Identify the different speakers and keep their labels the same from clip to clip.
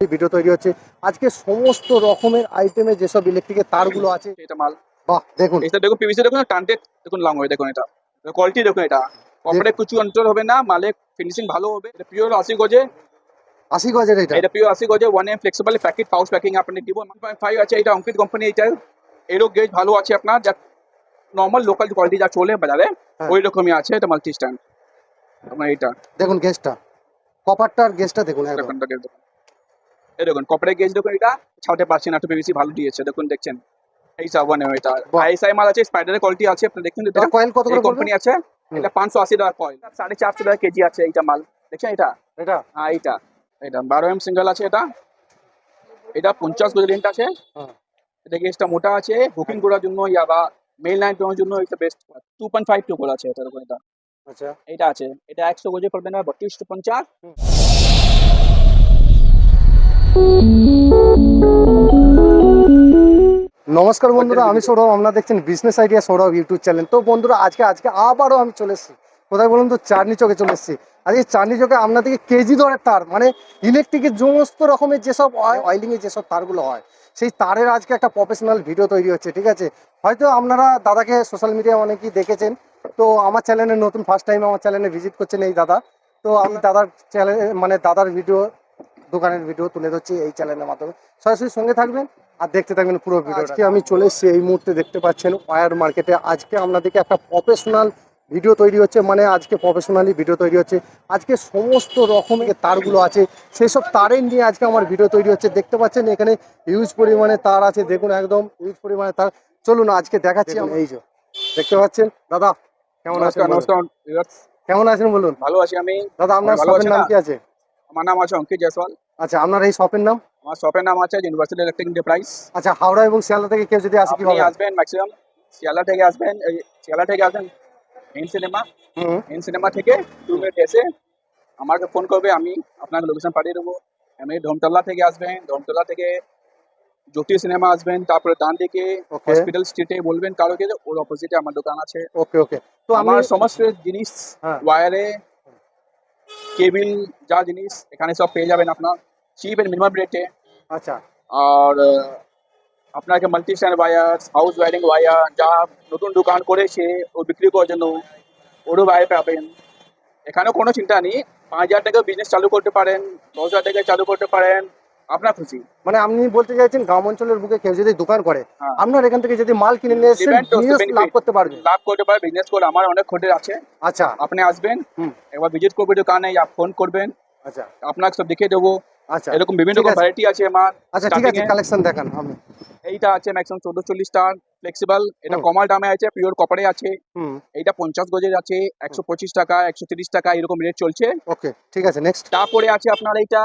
Speaker 1: Video তৈরি হচ্ছে আজকে সমস্ত রকমের আইটেমে যেসব ইলেকট্রিকের তারগুলো আছে।
Speaker 2: এটা মাল
Speaker 1: বাহ দেখুন,
Speaker 2: এটা দেখুন পিভিসি দেখুন টানতে দেখুন লং হবে দেখুন এটা কোয়ালিটি দেখুন এটা কপড়ে কিছু অঞ্চল হবে না মালে ফিনিশিং ভালো হবে এটা পিওর 80 গজে
Speaker 1: 80 গজের এটা।
Speaker 2: এটা পিওর 80 গজে 1 M flexible packet pouch packing আপনাকে দিব 1.5 আছে এটা অঙ্কিত কোম্পানি এটা এরো গেজ ভালো আছে আপনার যা নরমাল লোকাল কোয়ালিটি যা চলে বাজারে
Speaker 1: হ্যাঁ।
Speaker 2: ওই রকমই আছে এটা মাল্টি স্ট্যান্ড আপনার এটা
Speaker 1: দেখুন গেজটা, কপারটার গেজটা দেখুন একদম।
Speaker 2: দেখুন দেখুন এই দেখুন কপড়ে গেজ দেখুন এটা ছাড়তে পারছেন একটু পিভিসি ভালো দিয়েছে দেখুন দেখছেন এই সাবান এটা
Speaker 1: বাহ।
Speaker 2: আইএসআই মাল আছে স্পাইডারের কোয়ালিটি আছে আপনি দেখুন
Speaker 1: এটা কয়েল কত করে
Speaker 2: কোম্পানি আছে এটা 580 টাকা কয়েল 450 টাকা কেজি আছে এইটা মাল দেখছেন এটা
Speaker 1: এটা
Speaker 2: হ্যাঁ এইটা এটা 12 এম সিঙ্গেল আছে এটা এটা 50 গজ লেন্থ আছে
Speaker 1: হ্যাঁ।
Speaker 2: এটা গেজটা মোটা আছে বুকিং করার জন্য ইয়া বা মেল লাইন করার জন্য এটা বেস্ট 2.5 টু আছে এটা দেখুন এটা
Speaker 1: আচ্ছা
Speaker 2: এটা আছে এটা 100 গজে পড়বে না 32 টু 50
Speaker 1: নমস্কার বন্ধুরা, আমি সৌরভ, আপনারা দেখছেন business idea Sourav YouTube channel. তো বন্ধুরা আজকে আবারও আমি চলে এসেছি কোথায় বলুন তো, চাঁদনি চকে চলে এসেছি। আজকে চাঁদনি চকে আপনাদেরকে কেজি দরের তার মানে ইলেকট্রিকের সমস্ত রকমের যেসব অয়েলিংয়ের যেসব তারগুলো হয় সেই তারের আজকে একটা প্রফেশনাল ভিডিও তৈরি হচ্ছে। ঠিক আছে, হয়তো আপনারা দাদাকে সোশ্যাল মিডিয়ায় অনেকেই দেখেছেন, তো আমার চ্যানেলে নতুন ফার্স্ট টাইম আমার চ্যানেলে ভিজিট করছেন এই দাদা। তো আমি দাদার চ্যানেল মানে দাদার ভিডিও দোকানের ভিডিও তুলে ধরছি এই চ্যানেলের মাধ্যমে, সরাসরি সঙ্গে থাকবেন আর দেখতে থাকবেন পুরো ভিডিও। আজকে আমি চলে এসেছি এই মুহূর্তে দেখতে পাচ্ছেন ওয়্যার মার্কেটে। আজকে আপনাদেরকে একটা প্রফেশনাল ভিডিও তৈরি হচ্ছে, মানে আজকে প্রফেশনালি ভিডিও তৈরি হচ্ছে। আজকে সমস্ত রকমের তারগুলো আছে সেই সব তারের নিয়ে আজকে আমার ভিডিও তৈরি হচ্ছে। দেখতে পাচ্ছেন এখানে হিউজ পরিমাণে তার আছে, দেখুন একদম হিউজ পরিমাণে তার। চলুন আজকে দেখাচ্ছি আমি। এই যে দেখতে পাচ্ছেন দাদা, কেমন আছেন?
Speaker 2: নমস্কার
Speaker 1: কেমন আছেন বলুন?
Speaker 2: ভালো আছি আমি
Speaker 1: দাদা আপনার
Speaker 2: ভালো
Speaker 1: শপের
Speaker 2: আছেন
Speaker 1: নাম
Speaker 2: না?
Speaker 1: কি আছে?
Speaker 2: আমার নাম আছে অঙ্কিত জয়সওয়াল
Speaker 1: আচ্ছা, আপনার এই শপের নাম?
Speaker 2: আমার শপের নাম আছে ইউনিভার্সাল ইলেকট্রিক এন্টারপ্রাইজ
Speaker 1: আচ্ছা, হাওড়া এবং শিয়ালদা থেকে কেউ যদি আসে
Speaker 2: আপনি
Speaker 1: কিভাবে?
Speaker 2: আসবেন ম্যাক্সিমাম শিয়ালদা থেকে আসবেন শিয়ালদা থেকে আসবেন মেন সিনেমা থেকে 2 মিনিট এসে আমাকে ফোন করবে আমি আপনাকে লোকেশন পাঠিয়ে দেবো আমি ধমতলা থেকে আসবেন ধমতলা থেকে জ্যোতি সিনেমা আসবেন তারপরে ডান দিকে
Speaker 1: ওকে
Speaker 2: হসপিটাল স্ট্রিটে বলবেন কারোকে ওর অপোজিটে আমার দোকান আছে
Speaker 1: ওকে ওকে। তো
Speaker 2: আমার
Speaker 1: আমার
Speaker 2: সমস্ত জিনিস
Speaker 1: হ্যাঁ
Speaker 2: ওয়্যারে কেবিল যা জিনিস এখানে সব পেয়ে যাবেন আপনার চিপ এন্ড মিনিমাম রেটে
Speaker 1: আচ্ছা
Speaker 2: আর আপনাকে multi stand wire house wiring wire যা নতুন দোকান করেছে ও বিক্রি করার জন্য ওরও ওয়্যার পাবেন এখানে কোনো চিন্তা নেই 5,000 টাকা বিজনেস চালু করতে পারেন 10,000 টাকা চালু করতে পারেন আপনার খুশি
Speaker 1: মানে আপনি বলতে চাইছেন গ্রাম অঞ্চলের বুকে কেউ যদি দোকান করে
Speaker 2: হ্যাঁ
Speaker 1: আপনার এখান থেকে যদি মাল কিনে নিয়ে এসে
Speaker 2: Depend to
Speaker 1: বিজনেস
Speaker 2: benefit.
Speaker 1: লাভ করতে পারবে।
Speaker 2: লাভ করতে পারে বিজনেস করে আমার অনেক খোঁজের আছে
Speaker 1: আচ্ছা
Speaker 2: আপনি আসবেন
Speaker 1: হুম
Speaker 2: একবার ভিজিট করবে দোকানে या ফোন করবেন
Speaker 1: আচ্ছা
Speaker 2: আপনাকে সব দেখিয়ে দেবো
Speaker 1: আচ্ছা
Speaker 2: এরকম বিভিন্ন
Speaker 1: ঠিক
Speaker 2: রকম
Speaker 1: আছে।
Speaker 2: ভ্যারাইটি আছে আমার
Speaker 1: আচ্ছা ঠিক আছে,
Speaker 2: starting এ
Speaker 1: কালেকশন দেখান আপনি।
Speaker 2: এইটা আছে ম্যাক্সিমাম 1440 টাকা ফ্লেক্সিবল এটা
Speaker 1: হুম।
Speaker 2: কমাল দামে আছে পিওর কপারে আছে
Speaker 1: হুম
Speaker 2: এইটা 50 গজের আছে 125 টাকা 130 টাকা এরকম রেট চলছে
Speaker 1: ওকে ঠিক আছে, নেক্সট।
Speaker 2: তারপরে আছে আপনার এইটা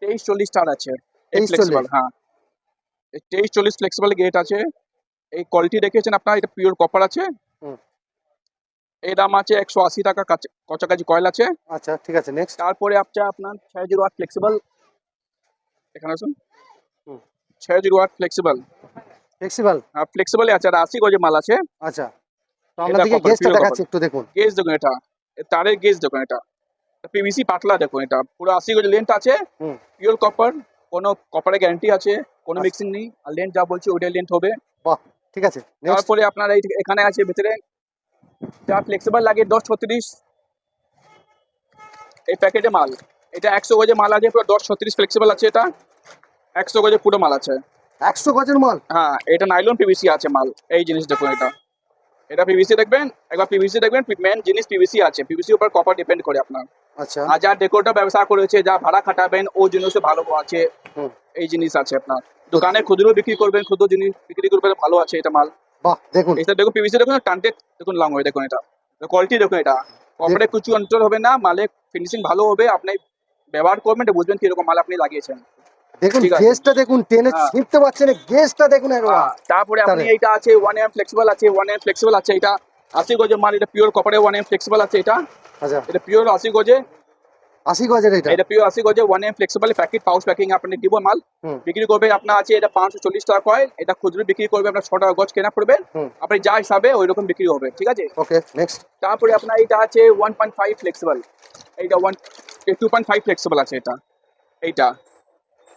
Speaker 2: 2340 টাকা আছে এই
Speaker 1: 2340
Speaker 2: ফ্লেক্সিবল হ্যাঁ এই 2340 ফ্লেক্সিবল গেট আছে এই কোয়ালিটি দেখেছেন আপনার এটা পিওর কপার আছে
Speaker 1: হুম
Speaker 2: এই দাম আছে 180 টাকা কাছাকাছি কয়েল আছে
Speaker 1: আচ্ছা ঠিক আছে, নেক্সট।
Speaker 2: তারপরে আছে আপনার 608 ফ্লেক্সিবল এখানে আসুন
Speaker 1: হুম
Speaker 2: 608 ফ্লেক্সিবল
Speaker 1: ফ্লেক্সিবল
Speaker 2: ফ্লেক্সিবল আছে আর 80 গজের মাল আছে
Speaker 1: আচ্ছা, তো
Speaker 2: এটা
Speaker 1: আপনাদেরকে
Speaker 2: কপার
Speaker 1: গেজটা
Speaker 2: পিওর
Speaker 1: দেখাচ্ছি
Speaker 2: কপার
Speaker 1: একটু দেখুন।
Speaker 2: গেজ দেখুন এটা তারের গেজ দেখুন এটা পিভিসি পাতলা দেখুন এটা পুরো 80 গজ লেন্থ আছে
Speaker 1: হুম
Speaker 2: পিওর কপার কোনো কপারের গ্যারান্টি আছে কোনো
Speaker 1: আচ্ছা।
Speaker 2: মিক্সিং নেই আর লেন্থ যা বলছি ওইটাই লেন্থ হবে
Speaker 1: বাহ ঠিক আছে, নেক্সট।
Speaker 2: তারপরে আপনার এখানে আছে ভিতরে যা ফ্লেক্সিবল লাগে 1036 এই প্যাকেটে মাল এটা 100 গজে মাল আছে পুরো 1036 ফ্লেক্সিবল আছে এটা 100 গজে পুরো মাল আছে
Speaker 1: 100 গজের মাল?
Speaker 2: হ্যাঁ এটা নাইলন পিভিসি আছে মাল এই জিনিস দেখুন এটা পিভিসি দেখবেন একবার পিভিসি দেখবেন মেন জিনিস পিভিসি আছে পিভিসি উপর কপার ডিপেন্ড করে আপনার
Speaker 1: আচ্ছা
Speaker 2: আর যা ডেকোরটা ব্যবসা করেছে যা ভাড়া খাটাবেন ও জিনিসও ভালো আছে
Speaker 1: হুম
Speaker 2: এই জিনিস আছে আপনার দোকানে খুচরো বিক্রি করবেন খুচরো জিনিস বিক্রি করবেন ভালো আছে এটা মাল
Speaker 1: বাহ দেখুন
Speaker 2: এটা দেখুন পিভিসি দেখুন টানতে দেখুন লং হবে দেখুন এটা কোয়ালিটি দেখুন এটা কপড়ে কিছু অঞ্চল হবে না মালে ফিনিশিং ভালো হবে আপনি ব্যবহার করবেন এটা বুঝবেন কিরকম মাল আপনি লাগিয়েছেন
Speaker 1: দেখুন
Speaker 2: ঠিক আছে।
Speaker 1: গেজটা দেখুন, টেনে
Speaker 2: হ্যাঁ।
Speaker 1: ছিঁড়তে পারছেন, গেজটা দেখুন একবার।
Speaker 2: তারপরে আপনি
Speaker 1: তাহলে-
Speaker 2: এইটা আছে 1 এম ফ্লেক্সিবল আছে 1 এম ফ্লেক্সিবল আছে এটা 80 গজের মাল এটা পিওর কপারে 1 এম ফ্লেক্সিবল আছে এটা
Speaker 1: আচ্ছা
Speaker 2: এটা পিওর 80 গজে
Speaker 1: 80 গজের এটা?
Speaker 2: এটা পিওর 80 গজে 1 M flexible packet pouch packing আপনি দিব মাল
Speaker 1: হুম
Speaker 2: বিক্রি করবে আপনার আছে এটা 540 টাকা কয়েল এটা খুচরো বিক্রি করবে আপনার 6 টাকা গজ কেনা পড়বে
Speaker 1: হুম
Speaker 2: আপনি যা হিসাবে ওই রকম বিক্রি হবে ঠিক আছে
Speaker 1: ওকে নেক্সট।
Speaker 2: তারপরে আপনার এইটা আছে 1.5 ফ্লেক্সিবল এইটা 2.5 ফ্লেক্সিবল আছে এটা এইটা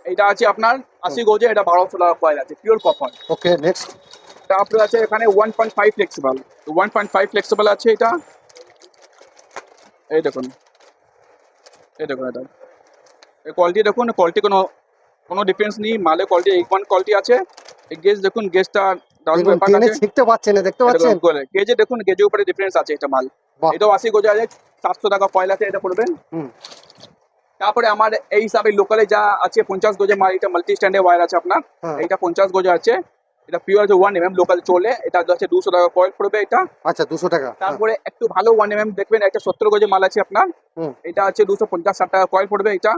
Speaker 2: এইটা আছে আপনার 80 গজে, এটা 1200 টাকা কয়েল আছে পিওর কপার।
Speaker 1: Okay next.
Speaker 2: তারপরে আছে এখানে 1.5 ফ্লেক্সিবল, 1.5 ফ্লেক্সিবল আছে এটা, এই দেখুন এই দেখুন এটা এই কোয়ালিটি দেখুন, কোয়ালিটি কোনো কোনো ডিফারেন্স নেই, মালের কোয়ালিটি A1 কোয়ালিটি আছে। এই গেজ দেখুন, গেজটা দারুণ
Speaker 1: দেখুন
Speaker 2: ব্যাপার
Speaker 1: টেনে
Speaker 2: আছে,
Speaker 1: শিখতে পাচ্ছেন না, দেখতে পাচ্ছেন?
Speaker 2: গেজে দেখুন, গেজের উপরে ডিফারেন্স আছে এটা মাল।
Speaker 1: বাহ।
Speaker 2: এটাও 80 গজে আছে, 700 টাকা কয়েল আছে, এটা পড়বেন।
Speaker 1: হুম।
Speaker 2: তারপরে আমার এই হিসাবে লোকালে যা আছে 50 গজে মাল, এটা মাল্টি স্ট্যান্ডে ওয়্যার আছে আপনার,
Speaker 1: হ্যাঁ।
Speaker 2: এইটা 50 গজে আছে, এটা পিওর আছে 1 mm লোকাল চলে, এটা আছে 200 টাকা কয়েল পড়বে এটা।
Speaker 1: আচ্ছা 200 টাকা। হ্যাঁ।
Speaker 2: তারপরে একটু ভালো 1 mm দেখবেন, একটা 70 গজে মাল আছে আপনার,
Speaker 1: হুম।
Speaker 2: এটা আছে 250-60 টাকা কয়েল পড়বে এটা।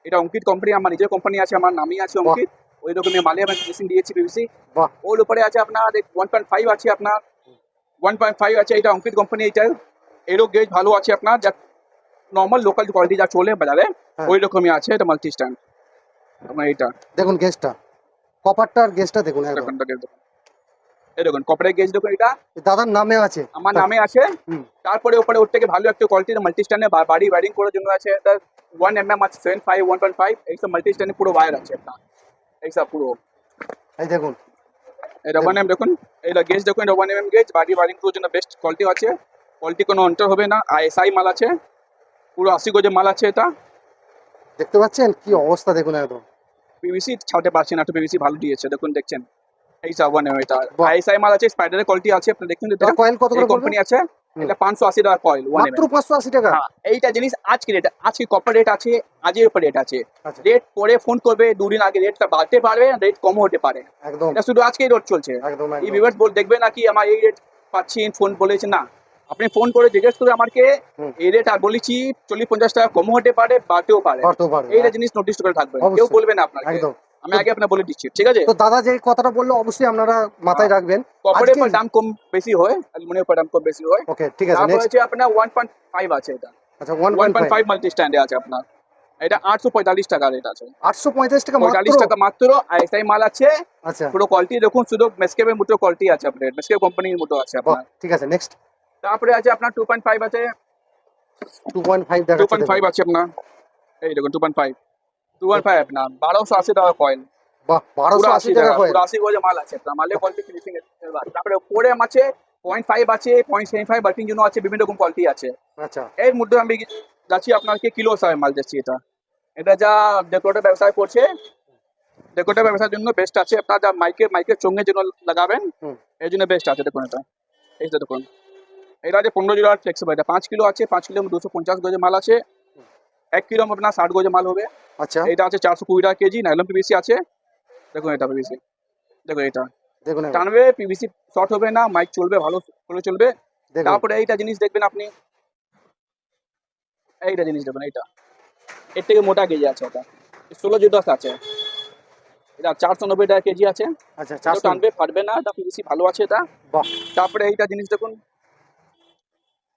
Speaker 2: এটা অঙ্কিত কোম্পানি, আমার নিজের কোম্পানি আছে, আমার নামই আছে অঙ্কিত, ওই রকমই মালে আমি মেশিন দিয়েছি পিভিসি।
Speaker 1: বাহ।
Speaker 2: ওর উপরে আছে আপনার 1.5 আছে আপনার, 1.5 আছে, এটা অঙ্কিত কোম্পানি, এটা এরও গেজ ভালো আছে আপনার, যা নর্মাল লোকাল কোয়ালিটি যা চলে বাজারে
Speaker 1: হ্যাঁ।
Speaker 2: ওই রকমই আছে, এটা মাল্টি স্ট্যান্ড আপনার। এটা
Speaker 1: দেখুন গেজটা, কপারটার গেজটা দেখুন একদম।
Speaker 2: দেখুন এই দেখুন কপারের গেজ দেখুন, এটা
Speaker 1: দাদার নামে আছে।
Speaker 2: আমার নামে আছে।
Speaker 1: হুম।
Speaker 2: তারপরে উপরে ওর থেকে ভালো একটা কোয়ালিটির মাল্টি স্ট্যান্ডে বাড়ি ওয়্যারিং করার জন্য আছে, এটা 1 mm আছে, 7.5 1.5 এইসব মাল্টি স্ট্যান্ডে পুরো ওয়্যার আছে আপনার, এইসব পুরো।
Speaker 1: এই দেখুন
Speaker 2: এটা 1 mm দেখুন, এটা গেজ দেখুন, এটা 1 mm গেজ, বাড়ি ওয়্যারিং করার জন্য বেস্ট কোয়ালিটি আছে, কোয়ালিটি কোনো অন্টার হবে না, ISI মাল আছে, পুরো 80 গজে মাল আছে এটা।
Speaker 1: দেখতে পাচ্ছেন কি অবস্থা, দেখুন একদম।
Speaker 2: পিভিসি ছাড়তে পারছি না, একটু পিভিসি ভালো দিয়েছে, দেখুন দেখছেন এই সব 1 mm এটা
Speaker 1: বাহ।
Speaker 2: ISI মাল আছে, স্পাইডারের কোয়ালিটি আছে, আপনি দেখুন এটা
Speaker 1: এটা কয়েল কত করে
Speaker 2: কোম্পানি
Speaker 1: পড়বে?
Speaker 2: আছে,
Speaker 1: হুম।
Speaker 2: এটা 580 টাকা কয়েল 1 mm।
Speaker 1: মাত্র 580 টাকা?
Speaker 2: হ্যাঁ, এইটা জিনিস আজকে রেট, আজকে কপার রেট আছে, আজের উপর রেট আছে,
Speaker 1: আচ্ছা
Speaker 2: রেট পরে ফোন করবে, দুদিন আগে রেটটা বাড়তে পারবে, রেট কমও হতে পারে,
Speaker 1: একদম
Speaker 2: এটা শুধু আজকেই রেট চলছে।
Speaker 1: একদম
Speaker 2: এই
Speaker 1: একদম।
Speaker 2: ভিউয়ার্স দেখবে না কি আমার এই রেট পাচ্ছি, ফোন বলেছে না, আপনি ফোন করে জিজ্ঞেস করে আমাকে
Speaker 1: হুম।
Speaker 2: এই রেট, আর বলেছি 40-50 টাকা কমও হতে পারে, বাড়তেও পারে,
Speaker 1: বাড়তেও পারবে।
Speaker 2: এইটা জিনিস নোটিস করে থাকবে, কেউ
Speaker 1: অবশ্যই।
Speaker 2: বলবে না আপনাকে,
Speaker 1: একদম।
Speaker 2: আমি আগে আপনার বলে দিচ্ছি, ঠিক আছে।
Speaker 1: তো দাদা যে কথাটা বললো অবশ্যই আপনারা মাথায় রাখবেন।
Speaker 2: কপারের পর দাম কম বেশি হয়, অ্যালুমিনিয়ামের পর দাম কম বেশি হয়।
Speaker 1: ওকে ঠিক আছে
Speaker 2: তারপর
Speaker 1: নেক্সট।
Speaker 2: হচ্ছে আপনার 1.5 আছে, এটা
Speaker 1: আচ্ছা 1.5
Speaker 2: 1.5 মাল্টি স্ট্যান্ডে আছে আপনার, এটা 845 টাকা রেট আছে,
Speaker 1: 845 টাকা মাত্র?
Speaker 2: 45 টাকা মাত্র। ISI মাল আছে,
Speaker 1: আচ্ছা
Speaker 2: পুরো কোয়ালিটি দেখুন, শুধু মেসকেপের মোটর কোয়ালিটি আছে আপনার, মেসকেপ কোম্পানির মোটর আছে
Speaker 1: বাহ
Speaker 2: আপনার।
Speaker 1: ঠিক আছে নেক্সট।
Speaker 2: তারপরে আছে আপনার 2.5 আছে,
Speaker 1: 2.5 টাকা
Speaker 2: 2.5 আছে আপনার, এই দেখুন 2.5 আপনার 1280 টাকা কয়েল,
Speaker 1: বাহ
Speaker 2: পুরো
Speaker 1: 1280 টাকা কয়েল।
Speaker 2: পুরো 80 গজে মাল আছে আপনার, মালের কোয়ালিটি ফিনিশিং এর। তারপরে পরে আছে 0.5 আছে, 0.75 বাটিং জন্য আছে, বিভিন্ন রকম কোয়ালিটি আছে।
Speaker 1: আচ্ছা
Speaker 2: এর মধ্যে আমি যাচ্ছি আপনাকে কিলো হিসাবে মাল যাচ্ছি, এটা এটা যা ডেকোরেটর ব্যবসায় করছে, ডেকোরেটর ব্যবসার জন্য বেস্ট আছে, আপনার যা মাইকের চোঙের জন্য লাগাবেন
Speaker 1: হুম।
Speaker 2: এর জন্য বেস্ট আছে, দেখুন এটা, এই যে দেখুন, এটা আছে 15 জিরো ফ্লেক্সিবল, এটা 5 কিলো আছে, 5 কিলো 250 গজে মাল আছে, 1 কিলো আপনার 60 গজে মাল হবে।
Speaker 1: আচ্ছা
Speaker 2: এটা আছে 420 টাকা কেজি, নাইলন পিভিসি আছে, দেখুন এটা পিভিসি, দেখুন এটা
Speaker 1: দেখুন একদম,
Speaker 2: টানবে, পিভিসি শর্ট হবে না, মাইক চলবে, ভালো করে চলবে।
Speaker 1: দেখুন
Speaker 2: তারপরে এইটা জিনিস দেখবেন আপনি, এইটা জিনিস দেখবেন, এইটা এর থেকে মোটা কেজি আছে, এটা 16 জিরো আছে, এটা 490 টাকা কেজি আছে,
Speaker 1: আচ্ছা
Speaker 2: এটাও
Speaker 1: 400
Speaker 2: টানবে, ফাটবে না, এটা পিভিসি ভালো আছে এটা।
Speaker 1: বাহ
Speaker 2: তারপরে এইটা জিনিস দেখুন,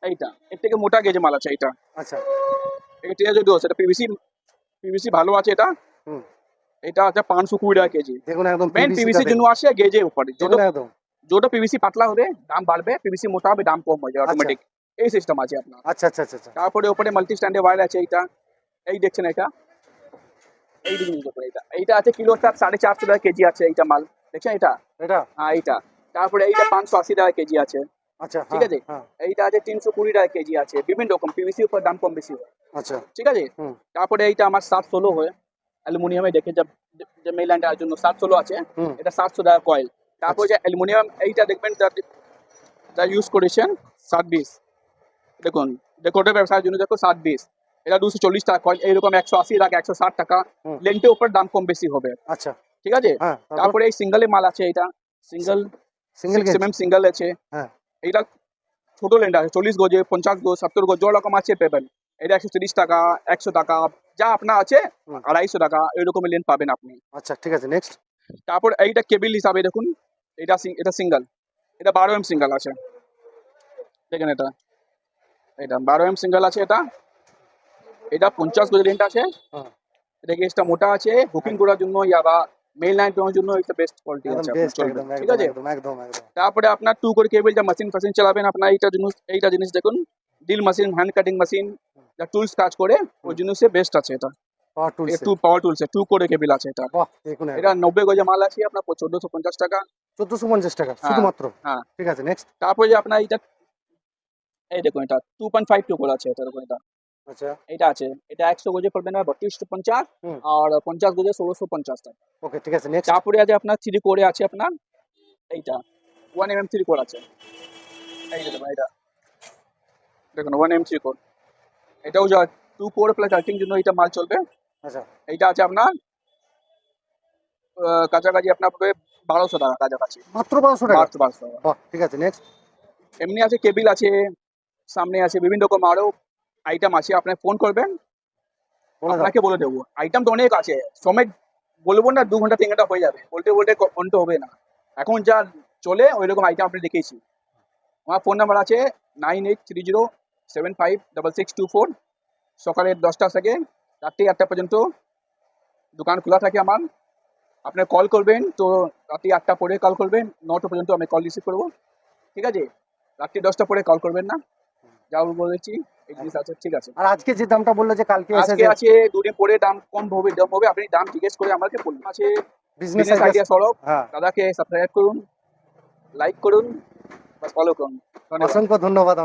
Speaker 2: এইটা এর থেকে মোটা গেজে মাল আছে, এইটা
Speaker 1: আচ্ছা
Speaker 2: এটা যদি আছে, এটা পিভিসি ভালো আছে এটা,
Speaker 1: হুম
Speaker 2: এটা আছে 520 টাকা কেজি।
Speaker 1: দেখুন একদম
Speaker 2: মেন
Speaker 1: PVC
Speaker 2: পিভিসি
Speaker 1: টা
Speaker 2: জন্য আসে গেজের উপরে,
Speaker 1: দেখুন একদম।
Speaker 2: যত পিভিসি পাতলা হবে দাম বাড়বে, পিভিসি মোটা হবে দাম কম হয়ে যাবে অটোমেটিক, এই সিস্টেম আছে আপনার।
Speaker 1: আচ্ছা আচ্ছা আচ্ছা আচ্ছা
Speaker 2: তারপরে উপরে মাল্টি স্ট্যান্ডে ওয়্যার আছে, এইটা এই দেখছেন, এটা এই জিনিস উপরে, এইটা আছে কিলো 450 টাকা কেজি আছে, এইটা মাল দেখছেন এটা,
Speaker 1: এটা
Speaker 2: হ্যাঁ এইটা। তারপরে এইটা 580 টাকা কেজি আছে,
Speaker 1: আচ্ছা
Speaker 2: ঠিক আছে।
Speaker 1: হ্যাঁ
Speaker 2: এইটা আছে 320 টাকা কেজি আছে, বিভিন্ন রকম পিভিসি উপর দাম কম বেশি হয়,
Speaker 1: আচ্ছা
Speaker 2: ঠিক আছে।
Speaker 1: হুম
Speaker 2: তারপরে এইটা আমার 716 হয়, অ্যালুমিনিয়ামে দেখে যে মেইল্যান্ডের জন্য 716 আছে,
Speaker 1: হুম
Speaker 2: এটা 700 টাকা কয়েল। তারপর যে অ্যালুমিনিয়াম এইটা দেখবেন যা ইউজ করেছেন 720, দেখুন ডেকোরেটর ব্যবসার জন্য দেখো 720, এটা 240 টাকা কয়েল, এইরকম 180 টাকা 160 টাকা,
Speaker 1: হুম
Speaker 2: লেন্থের উপর দাম কম বেশি হবে,
Speaker 1: আচ্ছা
Speaker 2: ঠিক আছে।
Speaker 1: হ্যাঁ
Speaker 2: তারপরে এই সিঙ্গেলে মাল আছে, এটা single
Speaker 1: single
Speaker 2: 6
Speaker 1: gauge
Speaker 2: mm single আছে,
Speaker 1: হ্যাঁ
Speaker 2: এইটা ছোট লেন্ড আছে, 40 গজে 50 গজ 70 গজ যেরকম আছে পেবেন, এটা 130 টাকা 100 টাকা, যা আপনার আছে
Speaker 1: হুম
Speaker 2: 250 টাকা এরকম লেন্থ পাবেন আপনি।
Speaker 1: আচ্ছা ঠিক আছে নেক্সট।
Speaker 2: তারপর এইটা কেবিল হিসাবে দেখুন, এটা সিঙ্গেল, এটা 12 mm সিঙ্গেল আছে, দেখেন এটা 12 mm সিঙ্গেল আছে, এটা 50 গজ লেন্থ আছে,
Speaker 1: হ্যাঁ
Speaker 2: এটা গেজটা মোটা আছে, বুকিং করার জন্য বা মেল লাইন করার জন্য এটা বেস্ট কোয়ালিটি
Speaker 1: একদম
Speaker 2: আছে, আপনার
Speaker 1: বেস্ট
Speaker 2: চলবে,
Speaker 1: একদম
Speaker 2: ঠিক
Speaker 1: একদম
Speaker 2: আছে।
Speaker 1: একদম একদম একদম
Speaker 2: তারপরে আপনার 2 করে কেবল যা মেশিন চালাবেন আপনার, এইটা জিনিস দেখুন, drill machine, hand cutting machine, যা টুলস কাজ করে ওই জন্য সে বেস্ট আছে এটা।
Speaker 1: Power tools.
Speaker 2: Two power tools 2 করে কেবিল আছে এটা।
Speaker 1: বাহ দেখুন
Speaker 2: এটা 90 গজে মাল আছে আপনার 1450 টাকা।
Speaker 1: 1450 টাকা
Speaker 2: হ্যাঁ,
Speaker 1: শুধুমাত্র।
Speaker 2: হ্যাঁ।
Speaker 1: ঠিক আছে নেক্সট।
Speaker 2: তারপরে যে আপনার এটা এই দেখুন এটা 2.5 করে আছে এটার উপর এটা।
Speaker 1: আচ্ছা
Speaker 2: এটা আছে। এটা 100 গজে পড়বে না 3250
Speaker 1: হুম
Speaker 2: আর 50 গজে 1650 টাকা।
Speaker 1: ওকে ঠিক আছে নেক্সট।
Speaker 2: তারপরে আছে আপনার 3 কোরে আছে আপনার এইটা 1 mm 3 কোর আছে। এই যে দেখুন এটা দেখুন 1 mm 3 কোর। এটাও যা 2 কোর প্লাস আর্থিং জন্য এটা মাল চলবে।
Speaker 1: আচ্ছা
Speaker 2: এইটা আছে আপনার কাছাকাছি আপনার পড়বে 1200 টাকা কাছাকাছি।
Speaker 1: মাত্র 1200 টাকা।
Speaker 2: 1200 টাকা।
Speaker 1: বাহ ঠিক আছে নেক্সট।
Speaker 2: এমনি আছে কেবিল আছে, সামনে আছে বিভিন্ন রকম আরো আইটেম আছে। আপনি ফোন করবেন,
Speaker 1: বলে দাও।
Speaker 2: আপনাকে বলে দেবো। আইটেম তো অনেক আছে, সময় বলবো না 2 ঘন্টা 3 ঘন্টা হয়ে যাবে, বলতে বলতে অন্ত হবে না। এখন যা চলে ওই রকম আইটেম আপনি দেখিয়েছি। আমার ফোন নাম্বার আছে 9830756624। সকালে 10টা থেকে রাত্রি 8টা পর্যন্ত দোকান খোলা থাকে আমার। আপনি কল করবেন তো রাত্রি 8টা পরে কল করবেন, 9টা পর্যন্ত আমি কল রিসিভ করবো। ঠিক আছে, রাত্রি 10টা পরে কল করবেন না, যা বলেছি এই জিনিস আছে। ঠিক আছে,
Speaker 1: আর আজকে যে দামটা বললে যে কালকে এসে
Speaker 2: আজকে আছে 2 দিন পরে দাম কম হবে, দাম হবে। আপনি দাম জিজ্ঞেস করে আমাকে বলুন। আছে
Speaker 1: বিজনেস
Speaker 2: বিজনেস আইডিয়া সৌরভ,
Speaker 1: হ্যাঁ
Speaker 2: দাদাকে সাবস্ক্রাইব করুন, লাইক করুন, বাস ফলো করুন। ধন্যবাদ।
Speaker 1: অসংখ্য ধন্যবাদ।